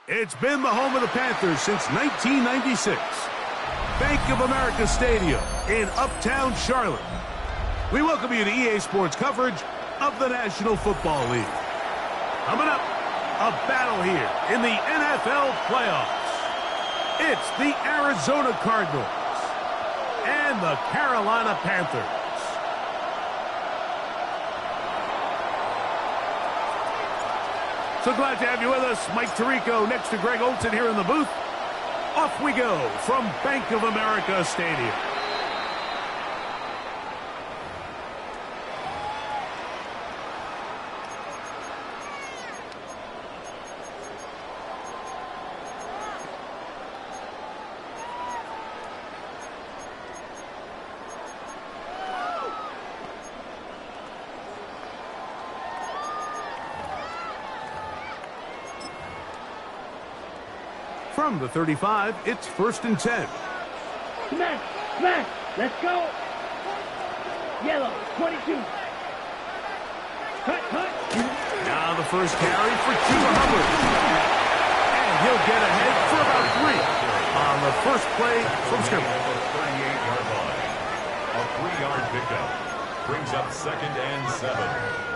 It's been the home of the Panthers since 1996. Bank of America Stadium in Uptown Charlotte. We welcome you to EA Sports coverage of the National Football League. Coming up, a battle here in the NFL playoffs. It's the Arizona Cardinals and the Carolina Panthers. So glad to have you with us. Mike Tirico next to Greg Olsen here in the booth. Off we go from Bank of America Stadium. From the 35, it's 1st and 10. Smash! Smash! Let's go! Yellow, 22. Cut, cut! Now the first carry for Hubbard. And he'll get ahead for about 3 on the first play from scrimmage. 38-yard line. A 3-yard pickup. Brings up 2nd and 7.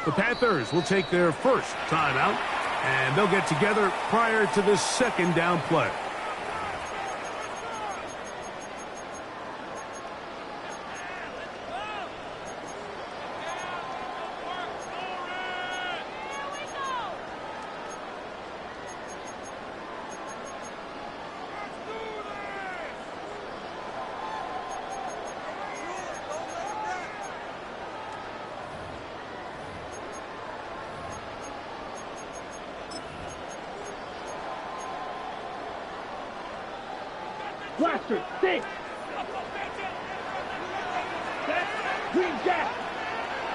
The Panthers will take their first timeout, and they'll get together prior to the 2nd down play. Blaster, 6. Green Jack.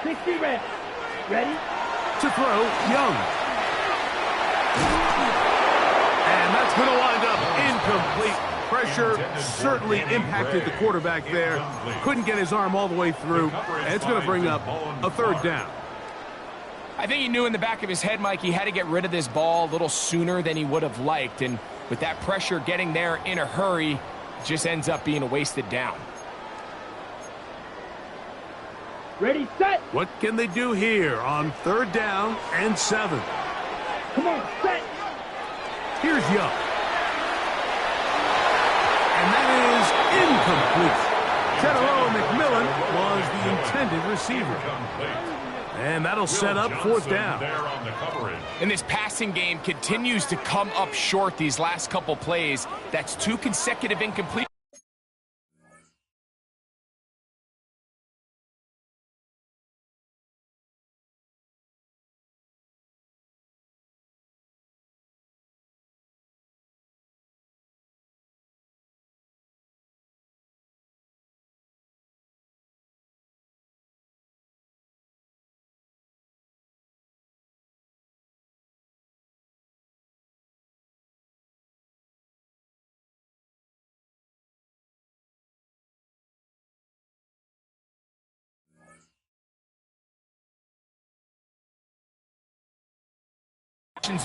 60 red. Ready? To throw, Young. And that's going to wind up incomplete. Pressure certainly impacted the quarterback there. Couldn't get his arm all the way through. And it's going to bring up a 3rd down. I think he knew in the back of his head, Mike, he had to get rid of this ball a little sooner than he would have liked. And with that pressure getting there in a hurry, it just ends up being a wasted down. Ready, set. What can they do here on 3rd down and 7? Come on, set. Here's Young. And that is incomplete. Tedero McMillan was the intended receiver. And that'll set up 4th down. And this passing game continues to come up short these last couple plays. That's 2 consecutive incomplete.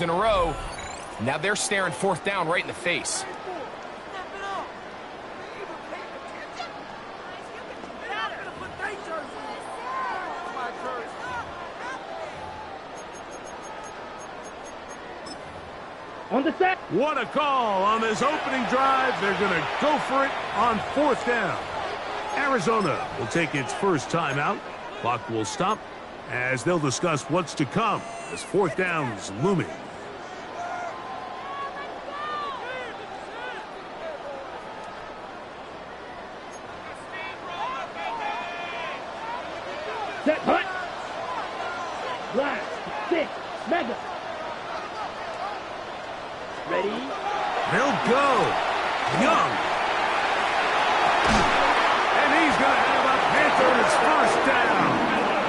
In a row. Now they're staring 4th down right in the face. On the set. What a call on this opening drive. They're going to go for it on 4th down. Arizona will take its first timeout. Clock will stop as they'll discuss what's to come as 4th down is looming. Set, hut. Blast, 6, mega. Ready? They'll go. Young. And he's going to have a Panthers first down.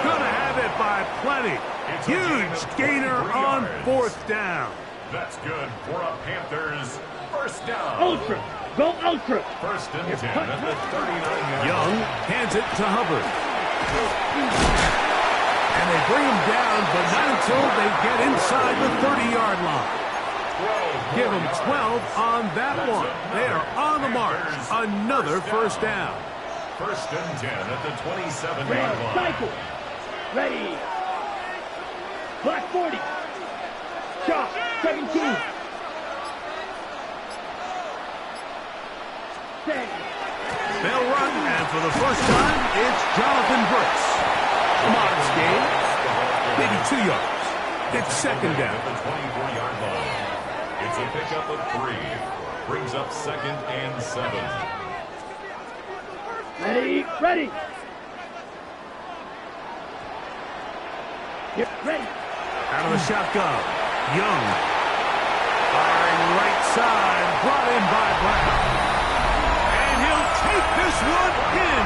Going to have it by plenty. Huge gainer on fourth down. That's good for a Panthers first down. Ultra. Go Ultra. First and 10 at the 39-yard Young hands it to Hubbard. And they bring him down, but not until they get inside the 30-yard line. Give them 12 on that one. They are on the march. Another first down. First and 10 at the 27-yard line. Cycle. Ready. Black 40. Chop. 17. They'll run, and for the first time, it's Jonathan Brooks. A modest gain, maybe 2 yards. It's second down. At the 24-yard line. It's a pickup of 3. Brings up second and 7. Ready. Ready. Get ready. Out of the shotgun, Young. Firing right side, brought in by Brown. And he'll take this one in.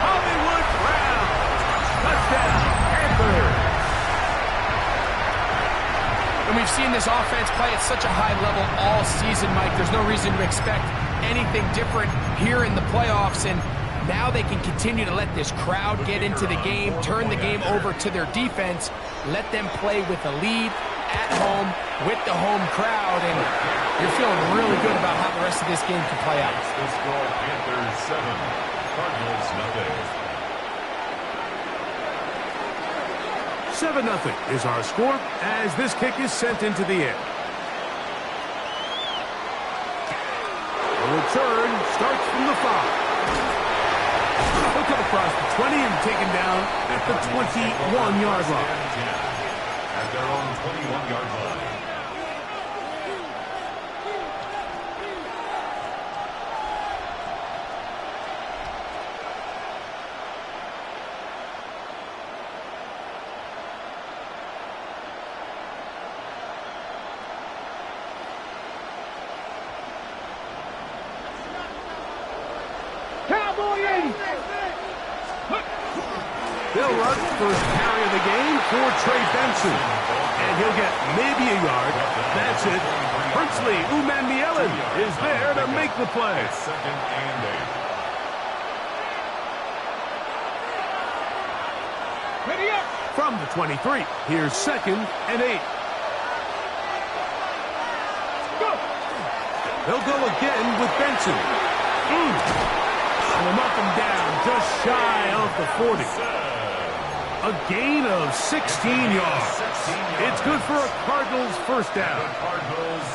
Hollywood Brown. Touchdown, Panthers. And we've seen this offense play at such a high level all season, Mike. There's no reason to expect anything different here in the playoffs. And now they can continue to let this crowd get into the game, turn the game over to their defense, let them play with a lead at home with the home crowd. And you're feeling really good about how the rest of this game can play out. The score, Panthers 7, Cardinals nothing. 7-0 is our score as this kick is sent into the air. The return starts from the 5. He'll come across the 20 and taken down at the 21-yard line. At their own 21-yard line. They'll run first carry of the game for Trey Benson. And he'll get maybe a yard. That's it. Princely Umanmielen is there to make the play. Second and 8. Ready up. From the 23, here's second and 8. Go. They'll go again with Benson. And they'll knock him down just shy of the 40. A gain of 16 yards. It's good for a Cardinals first down. Cardinals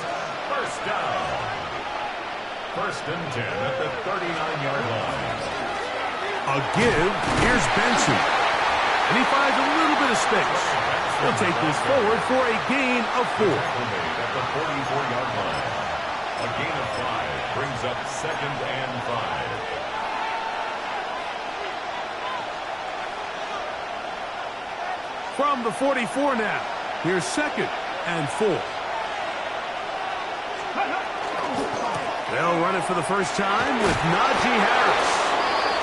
first down. First and 10 at the 39-yard line. A give. Here's Benson. And he finds a little bit of space. He'll take this forward for a gain of 4. At the 44-yard line. A gain of 5 brings up second and 5. From the 44 now, here's second and 4. They'll run it for the first time with Najee Harris.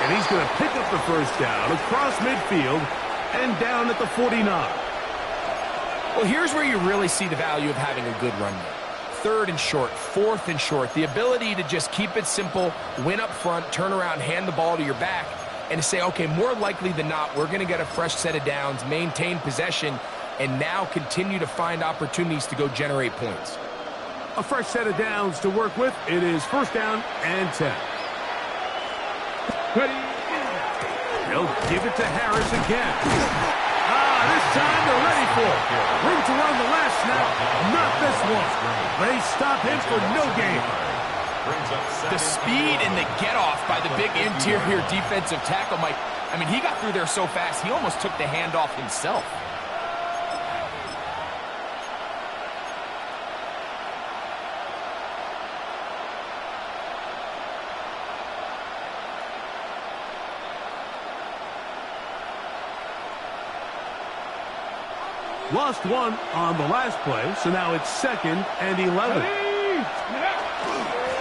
And he's going to pick up the first down across midfield and down at the 49. Well, here's where you really see the value of having a good run game. Third and short, fourth and short. The ability to just keep it simple, win up front, turn around, hand the ball to your back, and to say, okay, more likely than not, we're going to get a fresh set of downs, maintain possession, and now continue to find opportunities to go generate points. A fresh set of downs to work with. It is first down and 10. They'll give it to Harris again. This time they're ready for it. Room to run the last snap. Not this one. They stop him for no gain. The speed and the get-off by the big interior defensive tackle, Mike. I mean, he got through there so fast, he almost took the handoff himself. Lost one on the last play, so now it's 2nd and 11.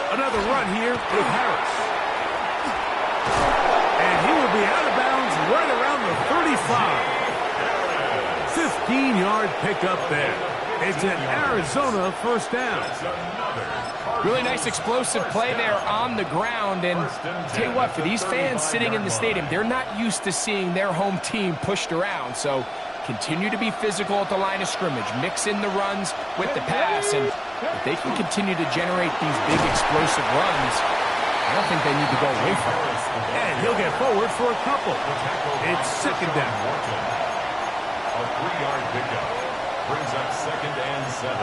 Another run here with Harris. And he will be out of bounds right around the 35. 15-yard pickup there. It's an Arizona first down. Really nice explosive play there on the ground. And tell you what, for these fans sitting in the stadium, they're not used to seeing their home team pushed around. So continue to be physical at the line of scrimmage. Mix in the runs with the pass. And if they can continue to generate these big explosive runs, I don't think they need to go away from it. And he'll get forward for a couple. It's 2nd down. A 3-yard pickup brings up 2nd and 7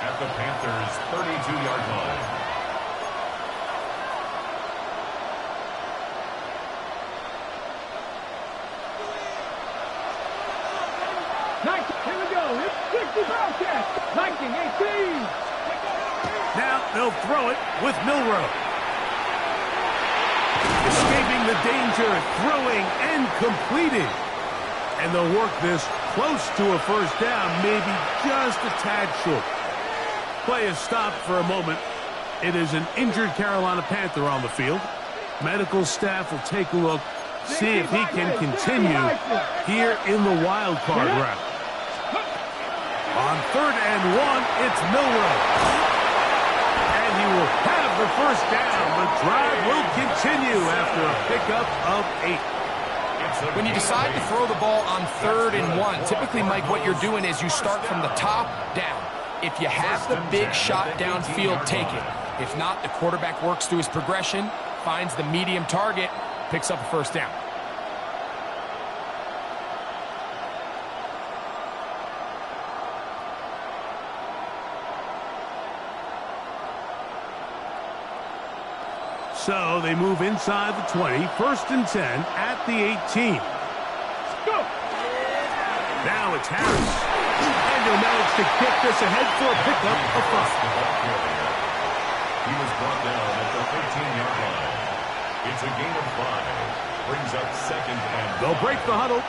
at the Panthers' 32-yard line. Here we go. It's 60 Bobcats. 1918. Now they'll throw it with Milroe. Escaping the danger, throwing and completing. And they'll work this close to a first down, maybe just a tad short. Play is stopped for a moment. It is an injured Carolina Panther on the field. Medical staff will take a look, see if he can continue here in the wild card round. On 3rd and 1, it's Milroe. And he will have the first down. The drive will continue after a pickup of 8. When you decide to throw the ball on 3rd and 1, typically, Mike, what you're doing is you start from the top down. If you have the big shot downfield, take it. If not, the quarterback works through his progression, finds the medium target, picks up a first down. So they move inside the 20, 1st and 10 at the 18. Go. Now it's Harris. And he'll manage to kick this ahead for a pickup of 5. He was brought down at the 13-yard line. It's a gain of 5. Brings up 2nd and 5. They'll break the huddle.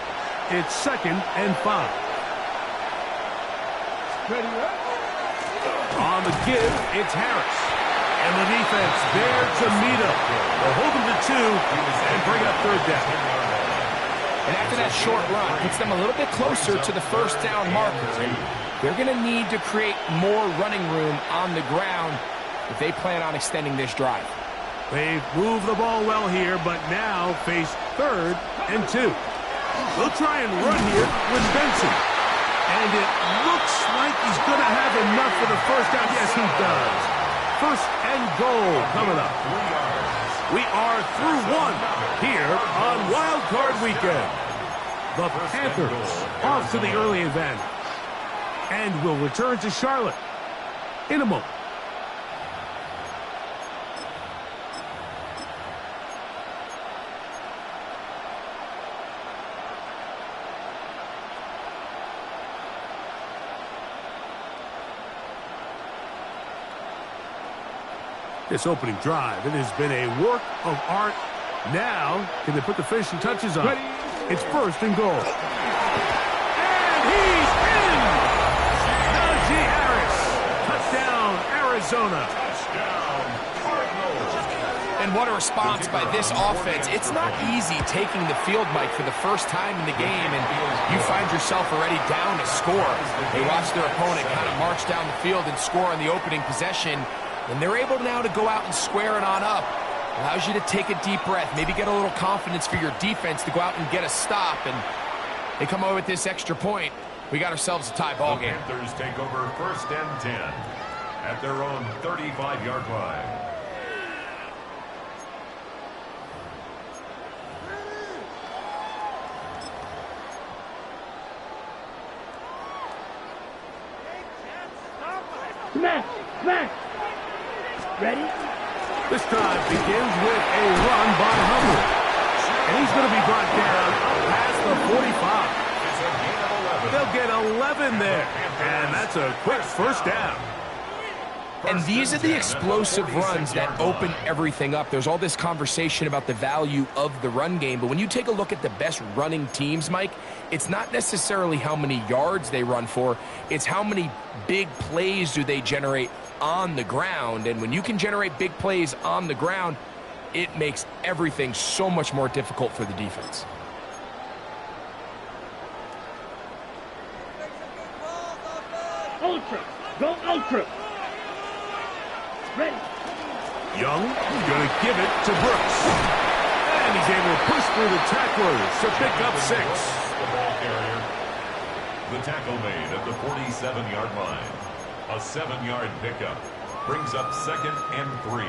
It's 2nd and 5. Ready up. On the give, it's Harris. And the defense there to meet him. They'll hold him to 2 and bring up 3rd down. And after that short run, puts them a little bit closer to the first down marker. And they're going to need to create more running room on the ground if they plan on extending this drive. They've moved the ball well here, but now face 3rd and 2. They'll try and run here with Benson. And it looks like he's going to have enough for the first down. Yes, he does. 1st and goal coming up. We are through 1 here on Wild Card Weekend. The Panthers off to the early advantage. And will return to Charlotte in a moment. This opening drive, it has been a work of art. Now, can they put the finishing touches on? It's 1st and goal. And he's in! Najee Harris. Touchdown, Arizona. Touchdown, Cardinals. And what a response by this offense. It's not easy taking the field, Mike, for the first time in the game, and you find yourself already down a score. They watch their opponent kind of march down the field and score on the opening possession. And they're able now to go out and square it on up. Allows you to take a deep breath, maybe get a little confidence for your defense to go out and get a stop. And they come away with this extra point. We got ourselves a tie ball game. The Panthers take over 1st and 10 at their own 35-yard line. Smash! Smash! Ready? This time begins with a run by Hubbard. And he's going to be brought down up past the 45. They'll get 11 there. And that's a quick first down. And these are the explosive runs that open everything up. There's all this conversation about the value of the run game, but when you take a look at the best running teams, Mike, it's not necessarily how many yards they run for, it's how many big plays do they generate on the ground. And when you can generate big plays on the ground, it makes everything so much more difficult for the defense. Ultra. Go ultra. Ready. Young going to give it to Brooks. And he's able to push through the tacklers to pick up 6. The ball carrier. The tackle made at the 47-yard line. A 7-yard pickup brings up 2nd and 3.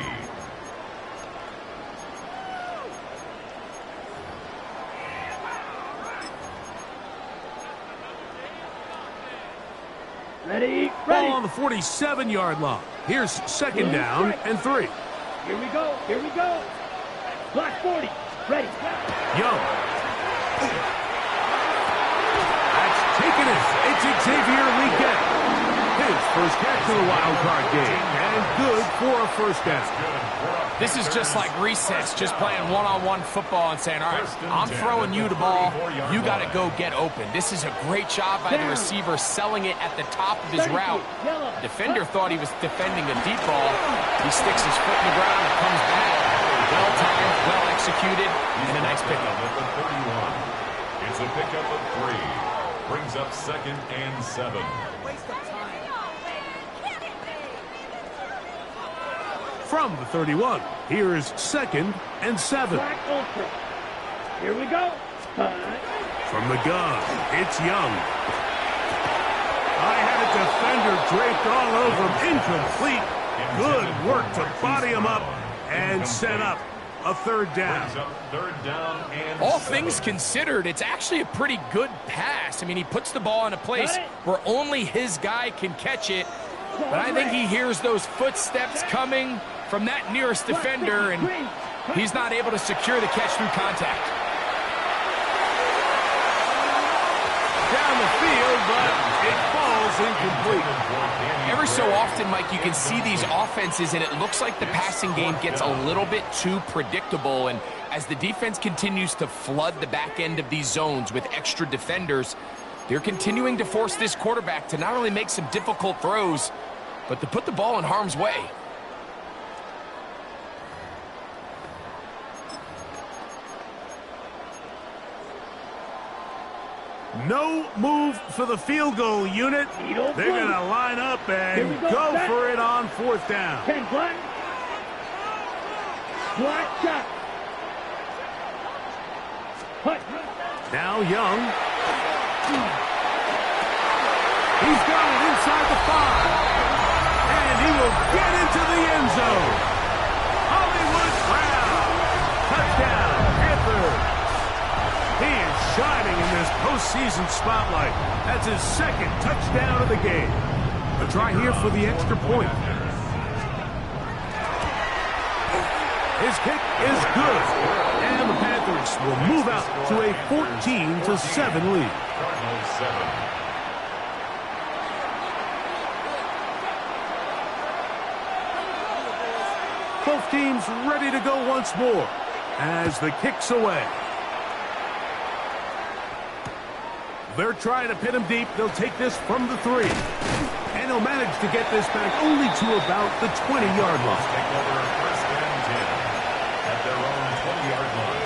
Ready. Ball on the 47-yard line. Here's 2nd down and 3. Here we go. Here we go. Block 40. Ready. Young. That's taken it. It's Xavier Leakett. His first catch of the wild card game. And good for a first down. This is just like recess, just playing one-on-one football and saying, all right, I'm throwing you the ball, you got to go get open. This is a great job by the receiver selling it at the top of his route. The defender thought he was defending a deep ball. He sticks his foot in the ground and comes back. Well-timed, well-executed, and a nice pickup. It's a pickup of 3. Brings up 2nd and 7. From the 31, here's 2nd and 7. Black ultra. Here we go. From the gun, it's Young. I had a defender draped all over him. Incomplete. Good work to body him up and set up a 3rd down. All things considered, it's actually a pretty good pass. I mean, he puts the ball in a place where only his guy can catch it. But I think he hears those footsteps coming from that nearest defender, and he's not able to secure the catch through contact. Down the field, but it falls incomplete. Every so often, Mike, you can see these offenses, and it looks like the passing game gets a little bit too predictable. And as the defense continues to flood the back end of these zones with extra defenders, they're continuing to force this quarterback to not only make some difficult throws, but to put the ball in harm's way. No move for the field goal unit. They're going to line up and go for it on 4th down. 10 black. Black shot. Hut. Now Young. He's got it inside the 5. And he will get into the end zone. Hollywood Brown. Touchdown, Panthers. He is shining in this postseason spotlight. That's his 2nd touchdown of the game. A try here for the extra point. His kick is good. And the Panthers will move out to a 14-7 lead. Both teams ready to go once more as the kick's away. They're trying to pin him deep. They'll take this from the 3. And he'll manage to get this back only to about the 20-yard line. Take over 1st and 10 at their own 20-yard line.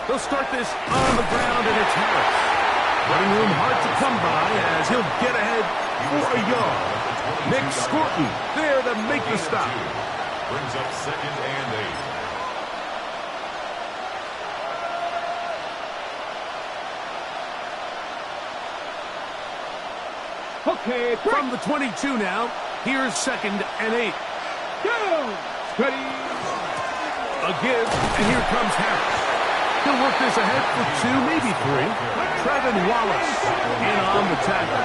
They'll start this on the ground, and it's Harris. Running room hard to come by as he'll get ahead for a yard. Nick Scorton there to make the stop. Brings up 2nd and 8. Okay, From the 22 now, here's 2nd and 8. Down. Ready. A give, and here comes Harris. He'll work this ahead for 2, maybe 3. Trevin Wallace in on the tackle.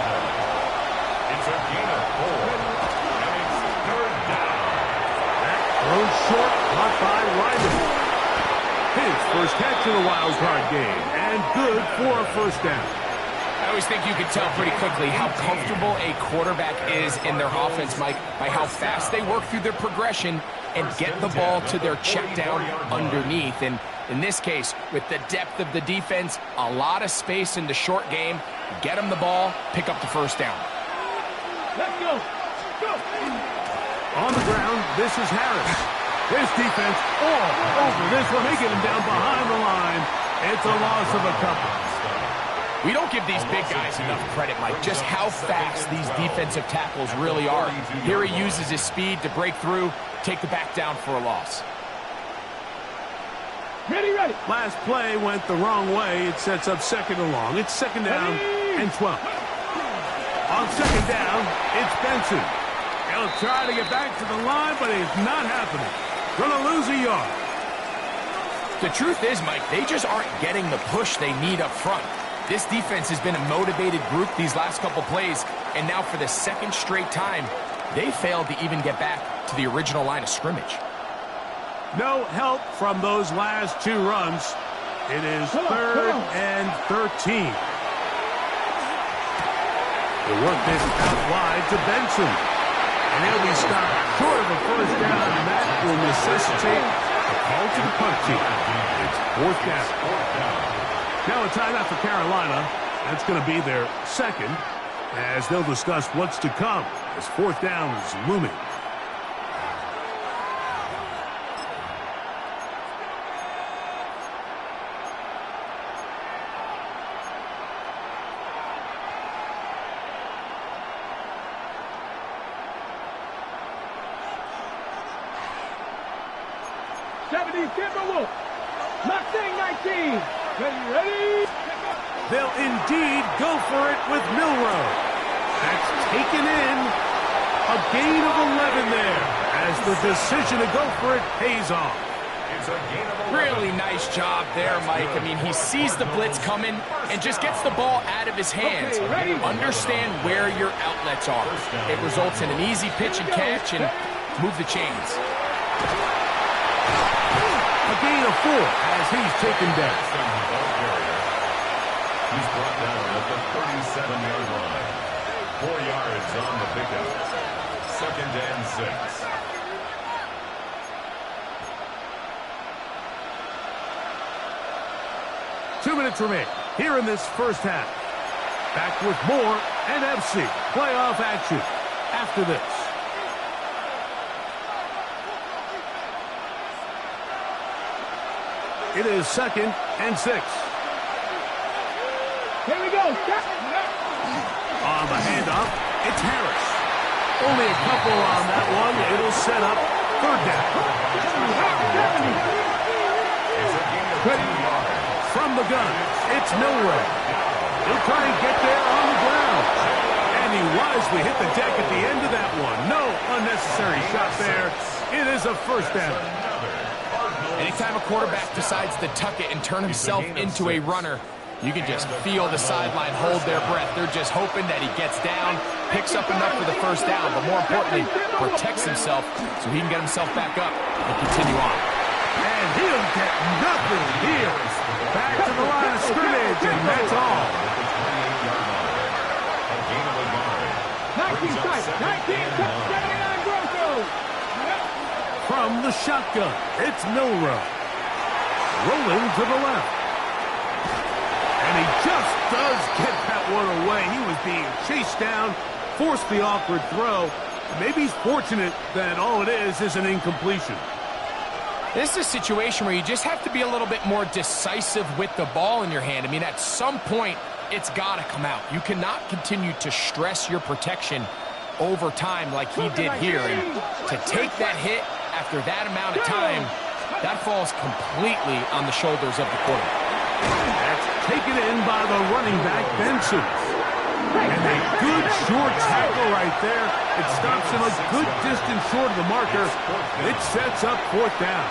It's a gain of 4. And it's third down. That thrown short, caught by Ryman. His first catch in the wild card game, and good for a first down. I always think you can tell pretty quickly how comfortable a quarterback is in their offense, Mike, by how fast they work through their progression and get the ball to their check down underneath. And in this case, with the depth of the defense, a lot of space in the short game, get them the ball, pick up the first down. Let's go. Go. On the ground, this is Harris. This defense all over this one. They get him down behind the line. It's a loss of a couple. We don't give these big guys enough credit, Mike, just how fast these defensive tackles really are. Here he uses his speed to break through, take the back down for a loss. Ready, ready. Last play went the wrong way. It sets up second and long. It's second down and 12. On second down, it's Benson. He'll try to get back to the line, but it's not happening. Gonna lose a yard. The truth is, Mike, they just aren't getting the push they need up front. This defense has been a motivated group these last couple plays, and now for the second straight time, they failed to even get back to the original line of scrimmage. No help from those last 2 runs. It is third and 13. They work this out wide to Benson. And he'll be stopped short of a first down, and that will necessitate a call to the punt team. It's 4th down. Now a timeout for Carolina. That's going to be their second, as they'll discuss what's to come as 4th down is looming. Timberwolf. Mustang 19. Ready, ready. They'll indeed go for it with Milroe. That's taken in. A gain of 11 there, as the decision to go for it pays off. It's a gain of 11. Really nice job there, Mike. I mean, he sees the blitz coming and just gets the ball out of his hands. Understand where your outlets are. It results in an easy pitch and catch and move the chains. A gain of 4 as he's taken down. He's brought down at the 37-yard line. 4 yards on the pickup. Second and 6. Two minutes remain here in this first half. Back with more NFC playoff action after this. It is second and 6. Here we go. On the handoff, it's Harris. Only a couple on that one. It'll set up third down. From the gun, it's Milroe. He'll try and get there on the ground. And he wisely hit the deck at the end of that one. No unnecessary shot there. It is a first down. Anytime a quarterback decides to tuck it and turn himself into a runner, you can just feel the sideline hold their breath. They're just hoping that he gets down, picks up enough for the first down, but more importantly, protects himself so he can get himself back up and continue on. And he'll get nothing here. Back to the line of scrimmage, and that's all. 19 sight, 19 79 Broncos. From the shotgun, it's Milroe. Rolling to the left. And he just does get that one away. He was being chased down, forced the awkward throw. Maybe he's fortunate that all it is an incompletion. This is a situation where you just have to be a little bit more decisive with the ball in your hand. I mean, at some point, it's got to come out. You cannot continue to stress your protection over time like he did here. And to take that hit after that amount of time, that falls completely on the shoulders of the quarterback. That's taken in by the running back, Benson. And a good short tackle right there. It stops him a good distance short of the marker. It sets up fourth down.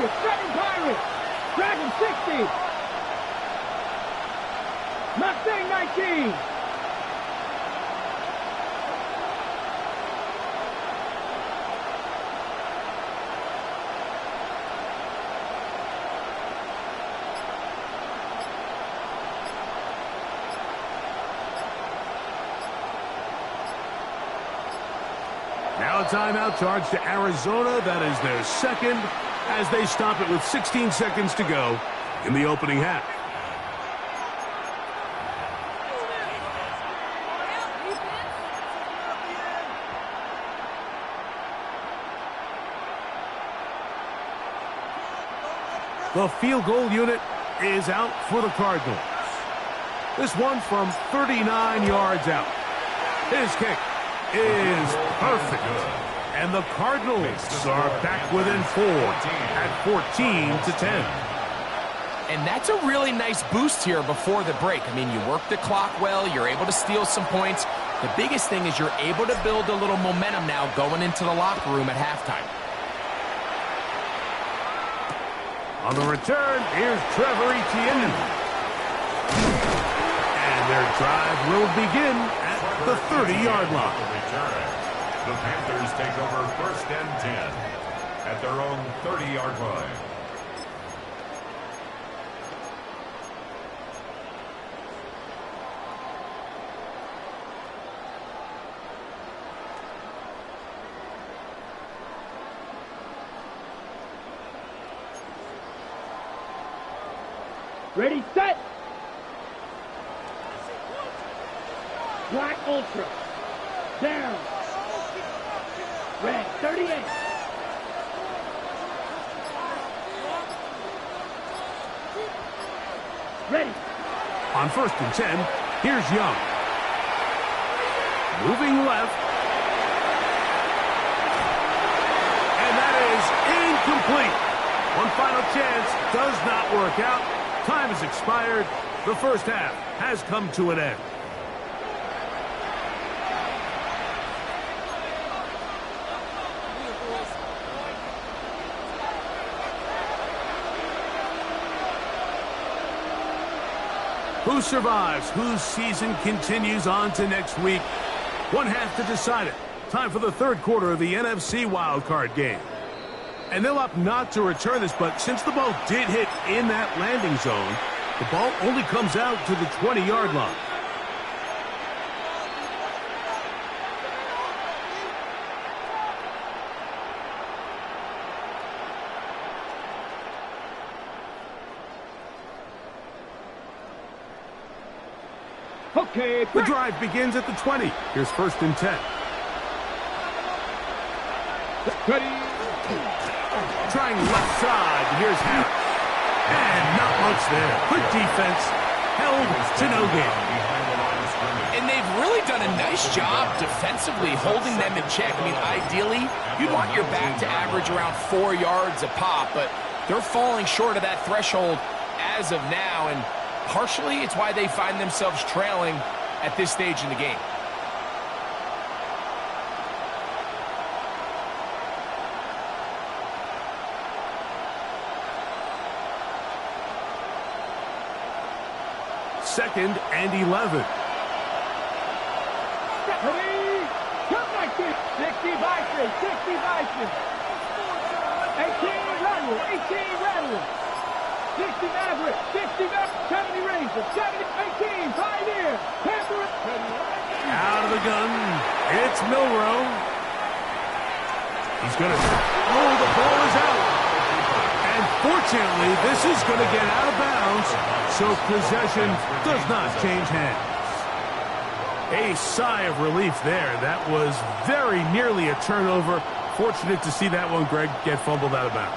Seven Pirates. Dragon 60. Mustang 19. Now a timeout charge to Arizona. That is their second, as they stop it with 16 seconds to go in the opening half. The field goal unit is out for the Cardinals. This one from 39 yards out. His kick is perfect. And the Cardinals are back within 4 at 14-10. And that's a really nice boost here before the break. I mean, you work the clock well, you're able to steal some points. The biggest thing is you're able to build a little momentum now going into the locker room at halftime. On the return, here's Trevor Etienne. And their drive will begin at the 30-yard line. The Panthers take over first and 10 at their own 30-yard line. Ready, set. Black Ultra. Down. Red 38. Ready. On first and 10, here's Young. Moving left. And that is incomplete. One final chance does not work out. Time has expired. The first half has come to an end. Who survives? Whose season continues on to next week? One half to decide it. Time for the third quarter of the NFC wildcard game. And they'll opt not to return this, but since the ball did hit in that landing zone, the ball only comes out to the 20-yard line. Okay, The drive begins at the 20. Here's first and 10. ready. Trying left side. Here's Harris. And not much there. Good defense. Held to no gain. And they've really done a nice job defensively holding them in check. I mean, ideally, you'd want your back to average around 4 yards a pop, but they're falling short of that threshold as of now, and partially it's why they find themselves trailing at this stage in the game. Second and 11. Ready. Come like this. 60 Bison. 60 Bison. 18 Redwood. 18 Redwood. 60 Maverick. 60 Maverick. 70 Ranger. 70 18. Pioneer. Panther. Out of the gun. It's Milrow. He's going to... Oh, the ball is out. And fortunately, this is going to get out of bounds, so possession does not change hands. A sigh of relief there. That was very nearly a turnover. Fortunate to see that one, Greg, get fumbled out of bounds.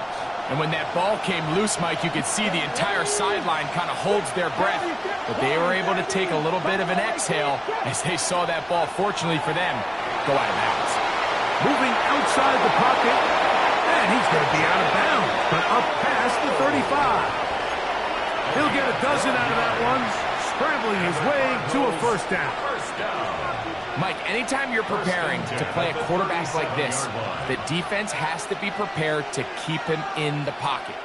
And when that ball came loose, Mike, you could see the entire sideline kind of holds their breath. But they were able to take a little bit of an exhale as they saw that ball, fortunately for them, go out of bounds. Moving outside the pocket, and he's going to be out of bounds, but up past the 35. He'll get a dozen out of that one, scrambling his way to a first down. Mike, anytime you're preparing to play a quarterback like this, the defense has to be prepared to keep him in the pocket.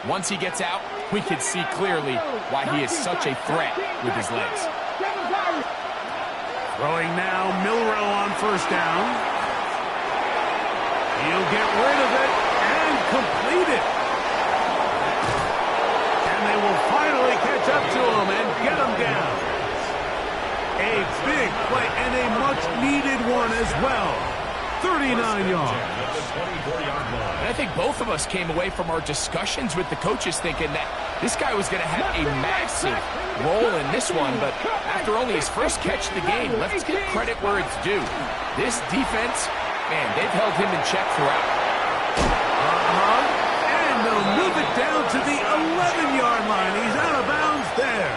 Once he gets out, we can see clearly why he is such a threat with his legs. Throwing now, Milrow on first down. He'll get rid of it and complete it. And they will finally catch up to him and get him down. A big play and a much-needed one as well. 39 yards. And I think both of us came away from our discussions with the coaches thinking that this guy was going to have a massive role in this one, but after only his first catch of the game, let's give credit where it's due. This defense, man, they've held him in check throughout. And they'll move it down to the 11-yard line. He's out of bounds there.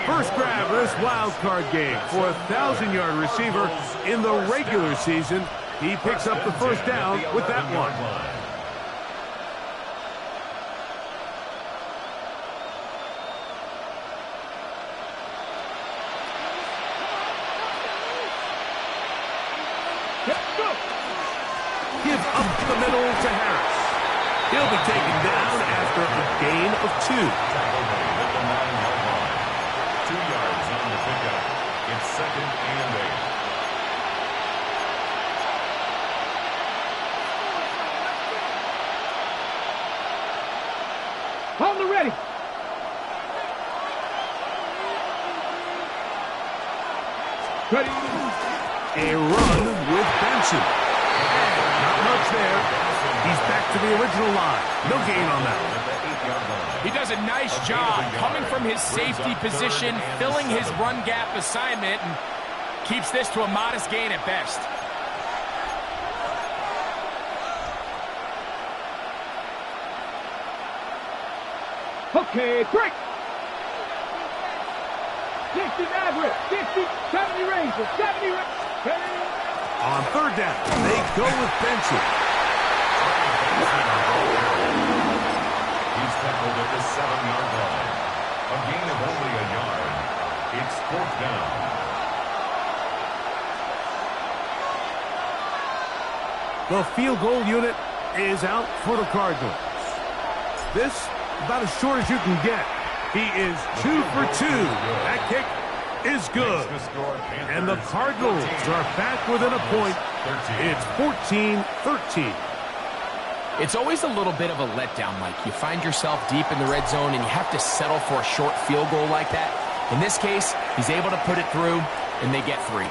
First grab of this wild card game for a 1,000-yard receiver in the regular season. He picks up the first down with that one. Give up the middle to Harris. He'll be taken down after a gain of 2. 2 yards on the pickup. It's 2nd and 8. On the ready. Ready. A run with Benson. Not much there. He's back to the original line. No gain on that. He does a nice job coming from his safety position, filling his run gap assignment, and keeps this to a modest gain at best. Okay, break. 60 average, 60, 70 range, 70 range. On third down, they go with Benson. He's tackled at the 7-yard line. A gain of only a yard. It's 4th down. The field goal unit is out for the Cardinals. This, about as short as you can get. He is 2 for 2. That kick is good. And the Cardinals are back within a point. It's 14-13. It's always a little bit of a letdown, Mike. You find yourself deep in the red zone and you have to settle for a short field goal like that. In this case, he's able to put it through, and they get 3.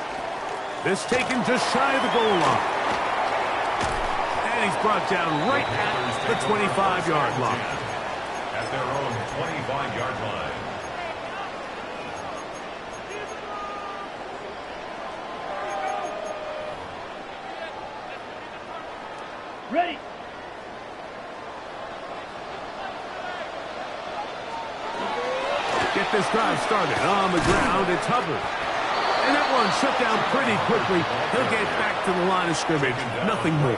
This taken just shy of the goal line. And he's brought down right at the 25-yard line. At their own 25-yard line. Ready. Get this drive started on the ground. It's Hubbard. And that one shut down pretty quickly. He'll get back to the line of scrimmage. Nothing more.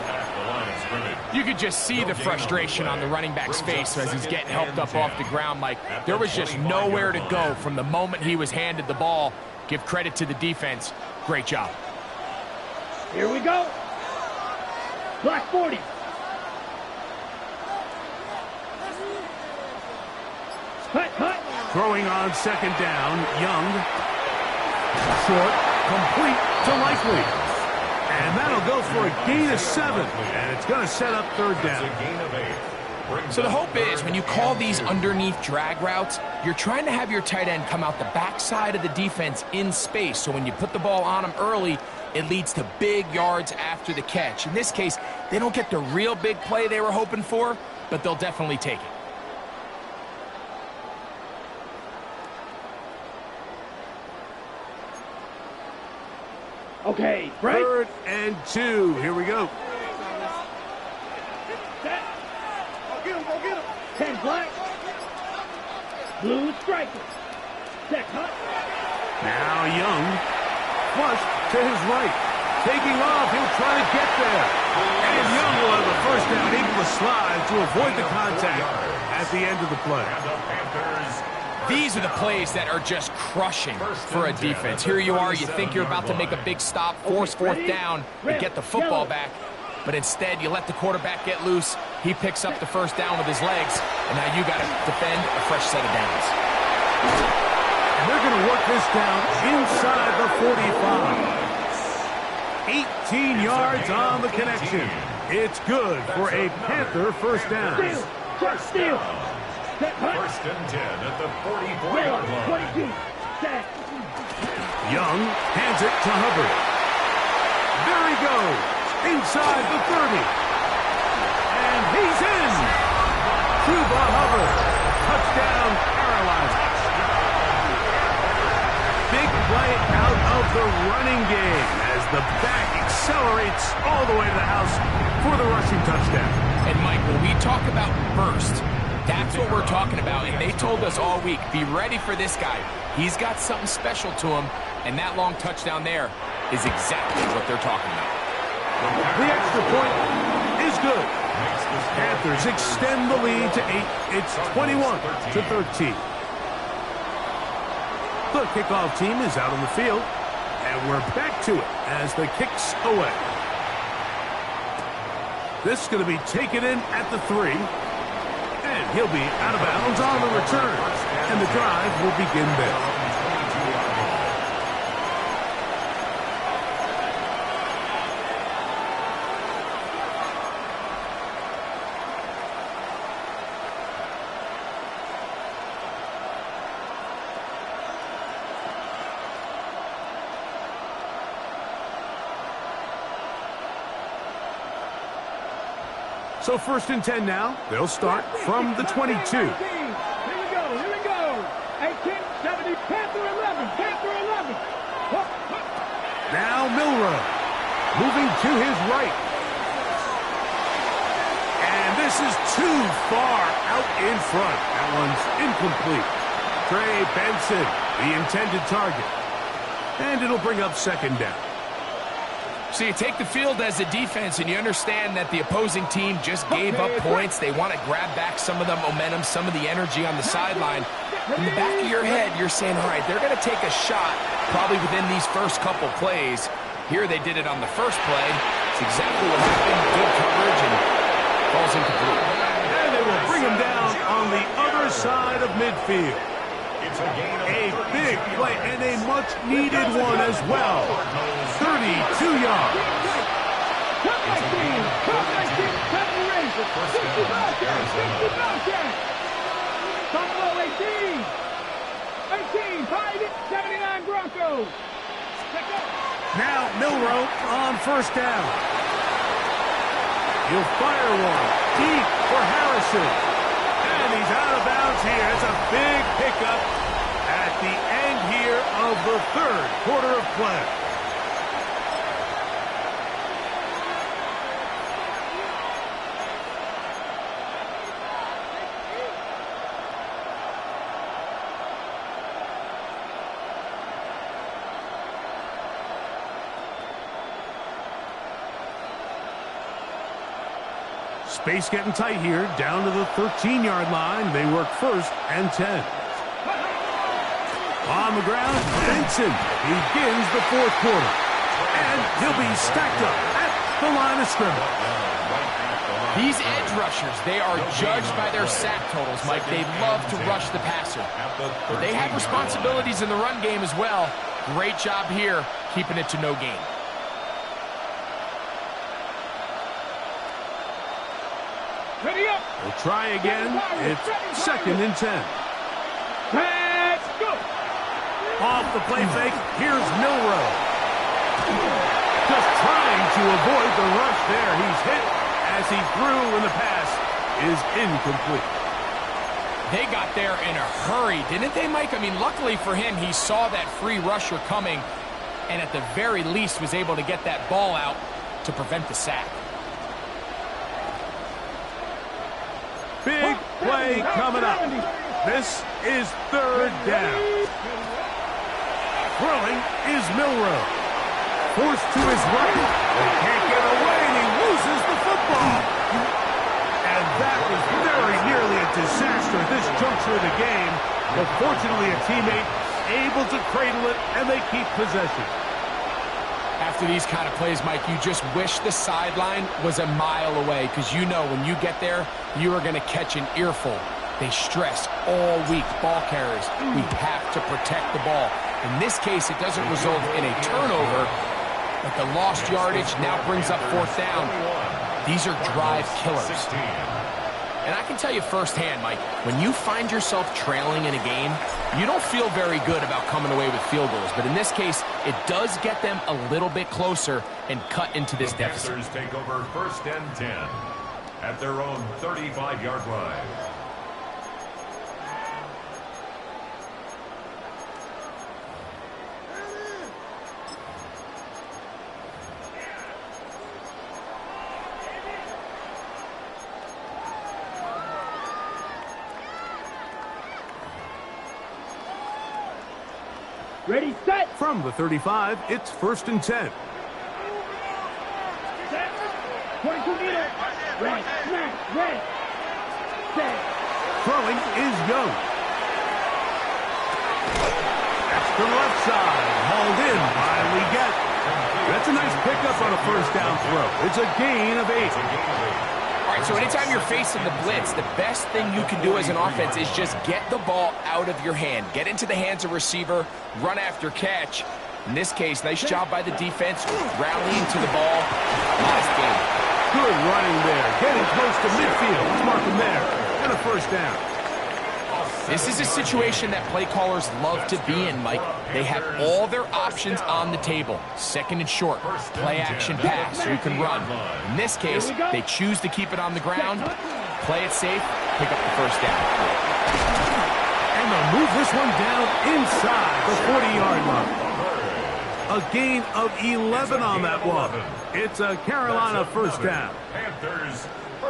You could just see the frustration on the running back's face as he's getting helped up off the ground. Like, there was just nowhere to go from the moment he was handed the ball. Give credit to the defense. Great job. Here we go. Black 40. Cut. Throwing on second down. Young. Short. Complete to Likely. And that'll go for a gain of 7. And it's going to set up third down. So the hope is when you call these underneath drag routes, you're trying to have your tight end come out the backside of the defense in space. So when you put the ball on him early, it leads to big yards after the catch. In this case, they don't get the real big play they were hoping for, but they'll definitely take it. Okay, right. 3rd and 2. Here we go. Set. Go get him. 10 black. Blue striker. Set cut. Now Young. Flush to his right. Taking off. He'll trying to get there. And Young will have the first down, able to slide to avoid the contact at the end of the play. These are the plays that are just crushing for a defense. Here you are, you think you're about to make a big stop, force fourth down, and get the football back. But instead, you let the quarterback get loose. He picks up the first down with his legs, and now you got to defend a fresh set of downs. And they're going to work this down inside the 45. 18 yards on the connection. It's good for a Panther first down. Steal. First and 10 at the 44-yard line. Young hands it to Hubbard. There he goes, inside the 30. And he's in. Cuba Hubbard. Touchdown, Carolina. Big play out of the running game as the back accelerates all the way to the house for the rushing touchdown. And Mike, when we talk about burst, that's what we're talking about, and they told us all week, be ready for this guy. He's got something special to him, and that long touchdown there is exactly what they're talking about. The extra point is good. Panthers extend the lead to 8. It's 21-13. The kickoff team is out on the field, and we're back to it as the kick's away. This is going to be taken in at the 3. And he'll be out of bounds on the return. And the drive will begin there. So first and 10 now. They'll start from the 22. Here we go. 18-70, Panther 11. Now Milroe moving to his right. And this is too far out in front. That one's incomplete. Trey Benson, the intended target. And it'll bring up second down. So you take the field as a defense, and you understand that the opposing team just gave up points. They want to grab back some of the momentum, some of the energy on the sideline. In the back of your head, you're saying, all right, they're going to take a shot probably within these first couple plays. Here they did it on the first play. It's exactly what happened. Good coverage and falls incomplete. And they will bring him down on the other side of midfield. A big play and a much-needed one as well. 32 yards. Now Milroe on first down. He'll fire one deep for Harrison. And he's out of bounds here. It's a big pickup at the end here of the third quarter of play. Space getting tight here, down to the 13-yard line. They work first and 10. On the ground, Benson begins the fourth quarter. And he'll be stacked up at the line of scrimmage. These edge rushers, they are judged by their sack totals, Mike. They love to rush the passer. But they have responsibilities in the run game as well. Great job here, keeping it to no gain. Ready up. We'll try again. It's second and 10. Let's go. Off the play fake, here's Milroe. Just trying to avoid the rush there. He's hit as he threw, and the pass is incomplete. They got there in a hurry, didn't they, Mike? I mean, luckily for him, he saw that free rusher coming, and at the very least was able to get that ball out to prevent the sack. Big play coming up. This is third down. Throwing is Milroe. Forced to his right. They can't get and they keep possession. After these kind of plays, Mike, you just wish the sideline was a mile away, because you know when you get there, you are going to catch an earful. They stress all week, ball carriers. We have to protect the ball. In this case, it doesn't result in a turnover, but the lost yardage now brings up fourth down. These are drive killers. And I can tell you firsthand, Mike, when you find yourself trailing in a game, you don't feel very good about coming away with field goals. But in this case, it does get them a little bit closer and cut into this deficit. The Panthers take over 1st and 10 at their own 35-yard line. Ready, set. From the 35, it's 1st and 10. Set. 22 meter. Ready, smash, ready. Set. Throwing is Young. That's to the left side. Hauled in by Leggett. That's a nice pickup on a first down throw. It's a gain of 8. All right, so anytime you're facing the blitz, the best thing you can do as an offense is just get the ball out of your hand. Get into the hands of receiver, run after catch. In this case, nice job by the defense, rallying to the ball. Nice game. Good running there. Getting close to midfield. It's marking there. And a first down. This is a situation that play callers love to be in, Mike. They have all their options on the table. 2nd and short, play action pass, you can run. In this case, they choose to keep it on the ground, play it safe, pick up the first down. And they'll move this one down inside the 40-yard line. A gain of 11 on that one. It's a Carolina first down.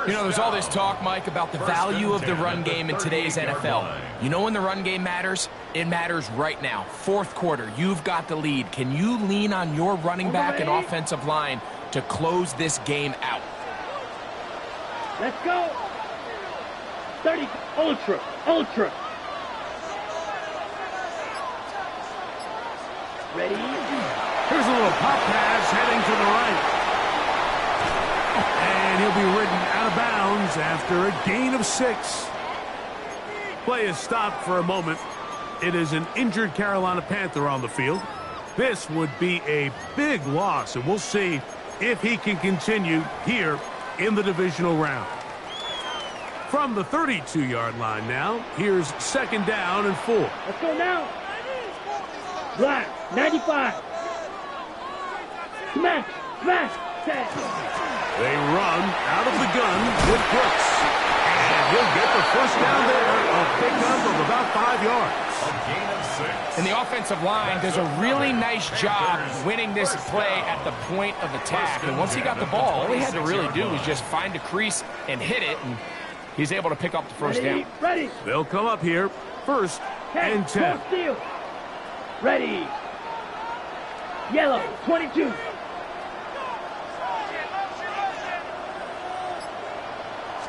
You know, there's all this talk, Mike, about the value of the run game in today's NFL. You know when the run game matters? It matters right now. 4th quarter, you've got the lead. Can you lean on your running back and offensive line to close this game out? Let's go. 30, ultra, ultra. Ready? Here's a little pop pass heading to the right. And he'll be ridden out of bounds after a gain of 6. Play is stopped for a moment. It is an injured Carolina Panther on the field. This would be a big loss, and we'll see if he can continue here in the divisional round. From the 32-yard line now, here's 2nd down and 4. Let's go now. Black, 95. Smash, smash, set. They run out of the gun with Brooks. And he'll get the first down there, a pickup of about 5 yards. A gain of 6. And the offensive line does a really nice job winning this play at the point of attack. And once he got the ball, all he had to really do was just find a crease and hit it, and he's able to pick up the first down. Ready. They'll come up here, 1st and 10. Steal. Ready. Yellow, 22.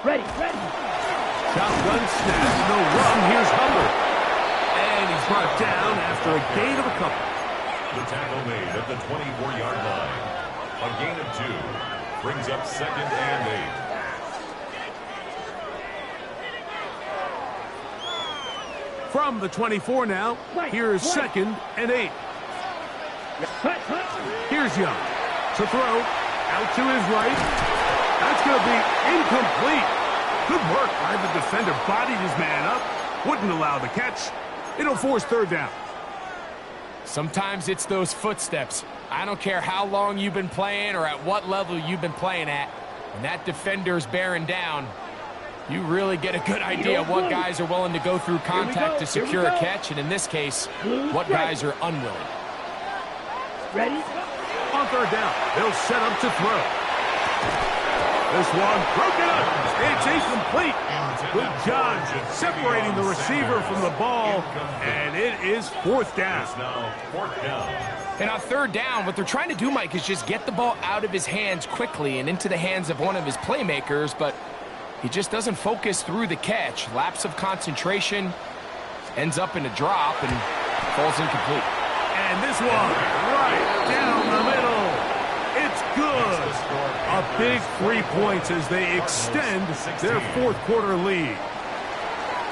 Ready, ready. Shotgun snap, no run. Here's Hubbard. And he's brought down after a gain of a couple. The tackle made at the 24-yard line. A gain of 2 brings up 2nd and 8. From the 24 now, here's 2nd and 8. Here's Young to throw out to his right. That's going to be incomplete. Good work by the defender. Bodied his man up. Wouldn't allow the catch. It'll force 3rd down. Sometimes it's those footsteps. I don't care how long you've been playing or at what level you've been playing at. When that defender's bearing down, you really get a good idea of what guys are willing to go through contact to secure a catch, and in this case, what guys are unwilling. Ready? On 3rd down, they'll set up to throw. This one broken up. It's incomplete. Good job separating the receiver from the ball, and it is 4th down. It's now 4th down. And on 3rd down, what they're trying to do, Mike, is just get the ball out of his hands quickly and into the hands of one of his playmakers, but he just doesn't focus through the catch. Lapse of concentration, ends up in a drop, and falls incomplete. And this one, right down the middle. It's good. A big 3 points as they extend their fourth quarter lead.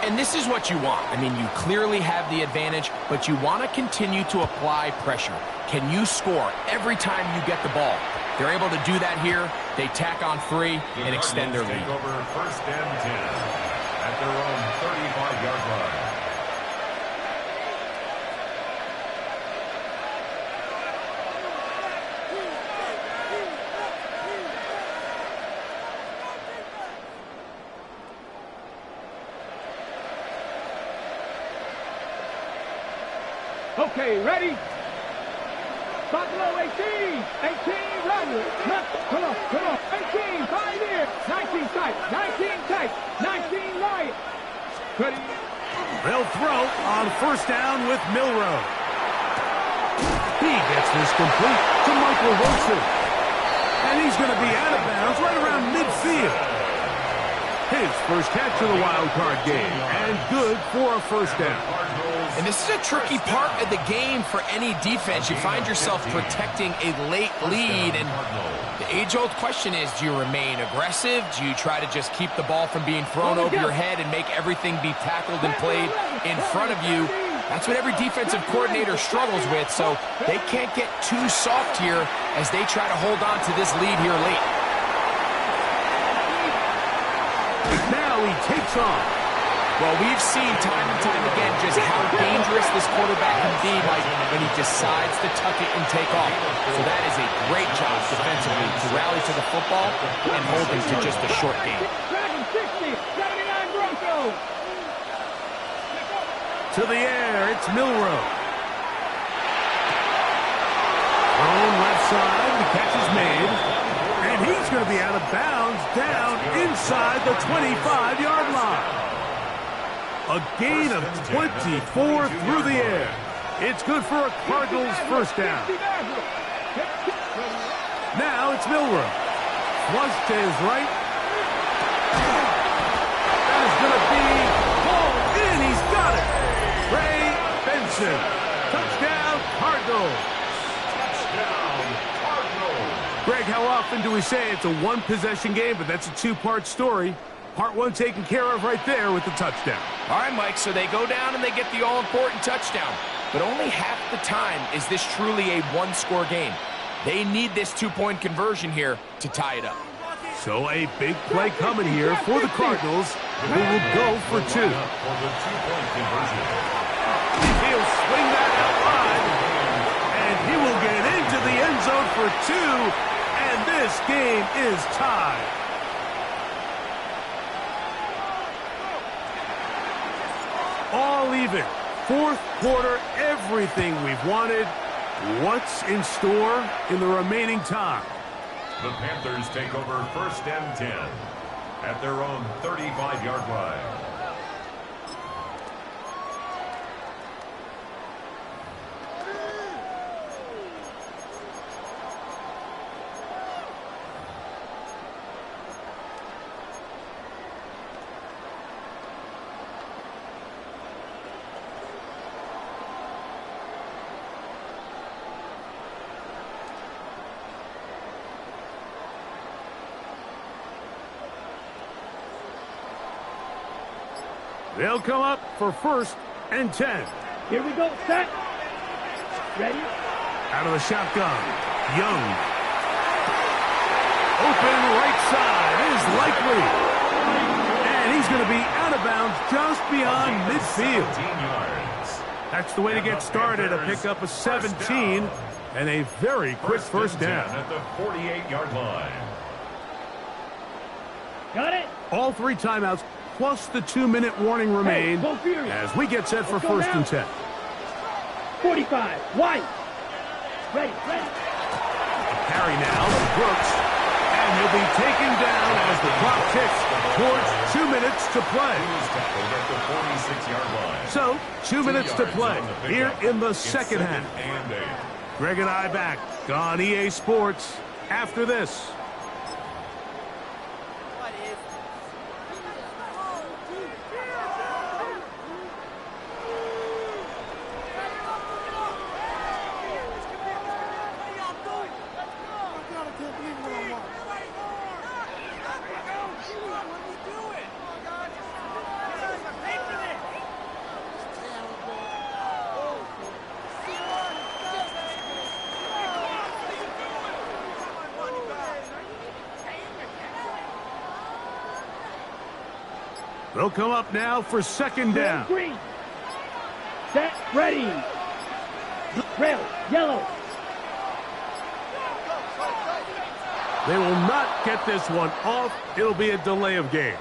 And this is what you want. I mean, you clearly have the advantage, but you want to continue to apply pressure. Can you score every time you get the ball? They're able to do that here. They tack on 3 and extend their lead. Take over 1st and 10 at their own 35-yard line. Okay, ready? Buffalo 18, 18, run. Come on. 18, 5 here. 19 tight, 19 right. Ready? They'll throw on 1st down with Milroe. He gets this complete to Michael Wilson. And he's going to be out of bounds right around midfield. His first catch of the wild card game, and good for a 1st down. And this is a tricky part of the game for any defense. You find yourself protecting a late lead, and the age-old question is, do you remain aggressive? Do you try to just keep the ball from being thrown over your head and make everything be tackled and played in front of you? That's what every defensive coordinator struggles with, so they can't get too soft here as they try to hold on to this lead here late. Now he takes off. Well, we've seen time and time again just how dangerous this quarterback can be, Mike, when he decides to tuck it and take off. So that is a great job defensively to rally to the football and hold him to just a short game. Dragon 60, 79 Broncos. To the air, it's Milroe. Thrown left side, the catch is made. And he's going to be out of bounds down inside the 25-yard line. A gain of 24 through the air. It's good for a Cardinals 1st down. Now it's Milroe. Flush to his right. That is going to be hauled in. He's got it. Ray Benson. Touchdown, Cardinals. Greg, how often do we say it's a one-possession game, but that's a 2-part story? Part 1 taken care of right there with the touchdown. All right, Mike, so they go down and they get the all-important touchdown. But only half the time is this truly a one-score game. They need this 2-point conversion here to tie it up. So a big play coming here for the Cardinals, who will go for 2. For the 2-point conversion. He'll swing that out wide, and he will get into the end zone for 2, and this game is tied. All even. 4th quarter, everything we've wanted. What's in store in the remaining time? The Panthers take over 1st and 10 at their own 35-yard line. They'll come up for 1st and 10. Here we go, set. Ready? Out of the shotgun, Young. Open right side is likely. And he's going to be out of bounds just beyond midfield. 17 yards. That's the way to get started, a pickup of 17 and a very quick 1st down. At the 48-yard line. Got it? All 3 timeouts plus the 2-minute warning remain as we get set for 1st and 10. 45, wide. Ready. Carry now to Brooks, and he'll be taken down as the clock ticks towards 2 minutes to play. He was tackled at the 46-yard line. So, 2 minutes to play here in the second half. And 8. Greg and I back on EA Sports after this. They'll come up now for second down. Green. Set. Ready. Red. Yellow. They will not get this one off. It'll be a delay of game.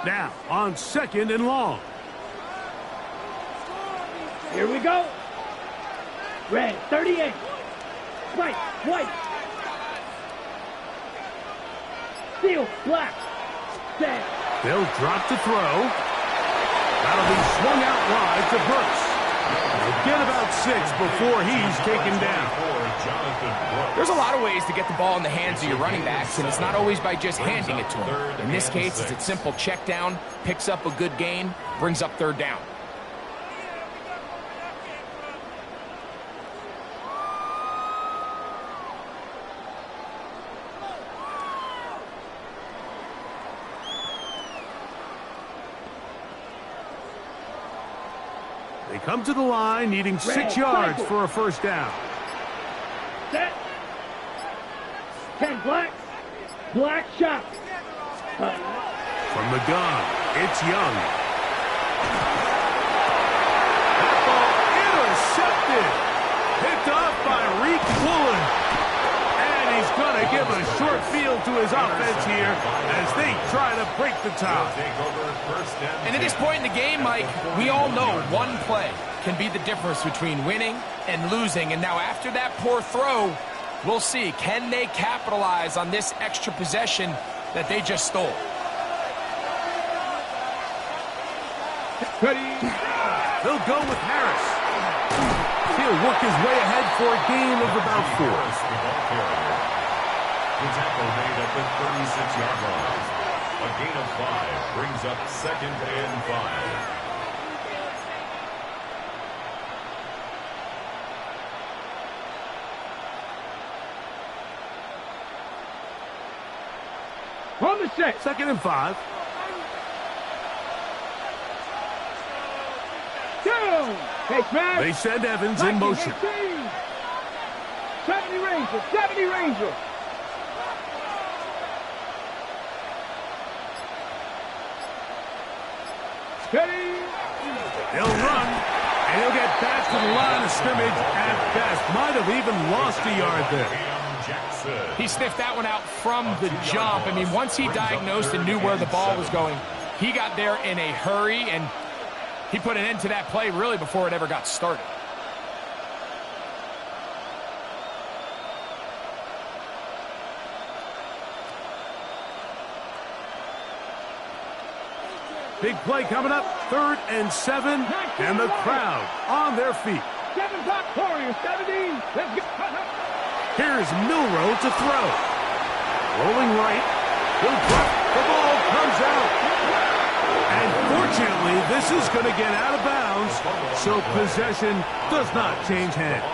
Now, on second and long. Here we go. Red, 38. White, white. Steel, black. Set. They'll drop to throw. That'll be swung out wide to Brooks. They'll get about 6 before he's taken down. There's a lot of ways to get the ball in the hands of your running backs, and it's not always by just handing it to them. In this case, it's a simple check down, picks up a good gain, brings up third down. They come to the line needing 6 yards for a first down. Set. 10 black. Black shot. From the gun, it's Young. That ball intercepted. Picked off by Reek Woolen. And he's going to give a short field to his offense here as they try to break the tie. And at this point in the game, Mike, we all know one play can be the difference between winning and losing. And now after that poor throw, we'll see, can they capitalize on this extra possession that they just stole? Ready. They'll go with Harris. He'll work his way ahead for a gain of about 4. The tackle made at the 36-yard line. A gain of 5 brings up second and 5. On the set. Second and 5. Down. Hey, smash. They send Evans in motion. 70 Ranger. 70 Ranger. Steady. He'll run, and he'll get back to the line of scrimmage at best. Might have even lost a yard there. He sniffed that one out from the jump. I mean, once he diagnosed and knew where the ball was going, he got there in a hurry, and he put an end to that play really before it ever got started. Big play coming up, 3rd and 7, and the crowd on their feet. 7 top Warriors, 17. Let's go. Here's Milrow to throw. Rolling right. He'll drop. The ball comes out. And fortunately, this is going to get out of bounds, so possession does not change hands.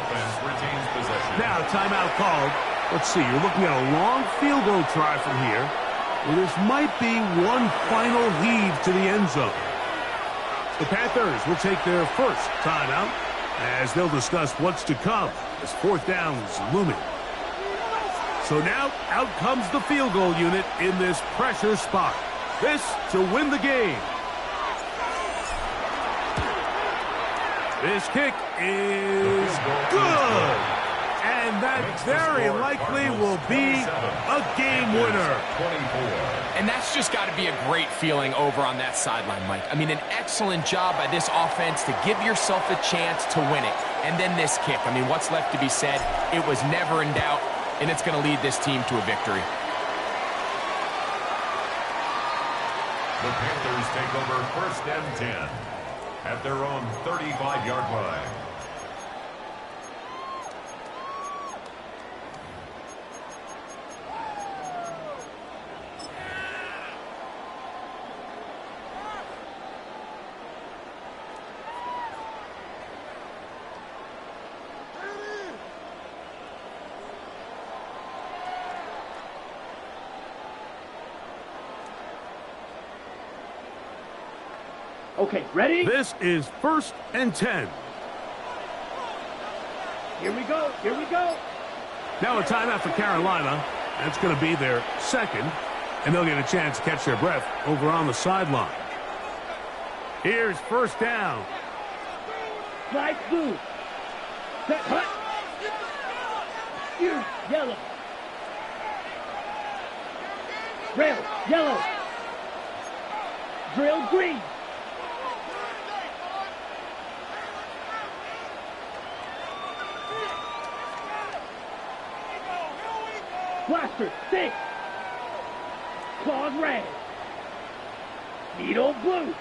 Now, timeout called. Let's see, you're looking at a long field goal try from here. This might be one final heave to the end zone. The Panthers will take their first timeout as they'll discuss what's to come as 4th down is looming. So now out comes the field goal unit in this pressure spot. This to win the game. This kick is good. And that very likely will be a game winner. And that's just got to be a great feeling over on that sideline, Mike. I mean, an excellent job by this offense to give yourself a chance to win it. And then this kick. I mean, what's left to be said? It was never in doubt, and it's going to lead this team to a victory. The Panthers take over 1st and 10 at their own 35-yard line. Okay, ready? This is 1st and 10. Here we go. Here we go. Now a timeout for Carolina. That's going to be their second, and they'll get a chance to catch their breath over on the sideline. Here's 1st down. Slide blue. Set hut. Here, yellow. Rail, yellow. Drill green. Blaster, 6. Claws red. Needle blue.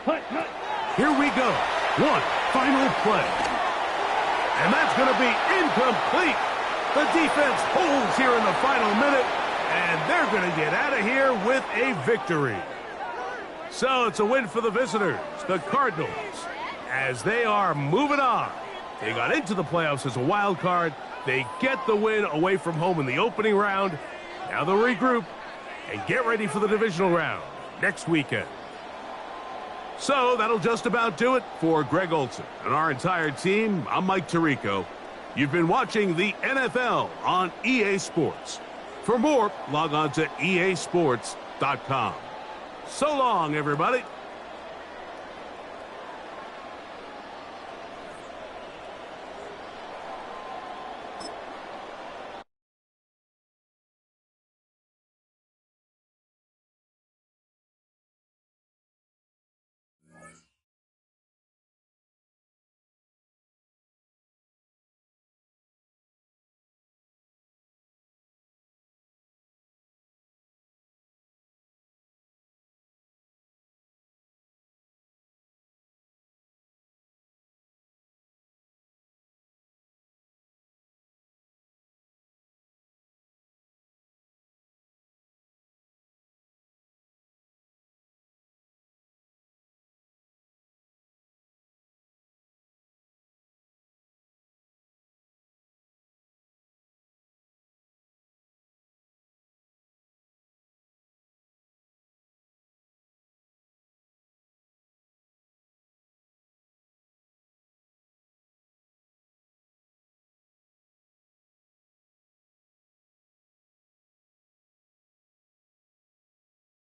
Hut, hut. Here we go. One final play. And that's going to be incomplete. The defense holds here in the final minute, and they're going to get out of here with a victory. So it's a win for the visitors, the Cardinals, as they are moving on. They got into the playoffs as a wild card. They get the win away from home in the opening round. Now they'll regroup and get ready for the divisional round next weekend. So that'll just about do it for Greg Olson and our entire team. I'm Mike Tirico. You've been watching the NFL on EA Sports. For more, log on to easports.com. So long, everybody.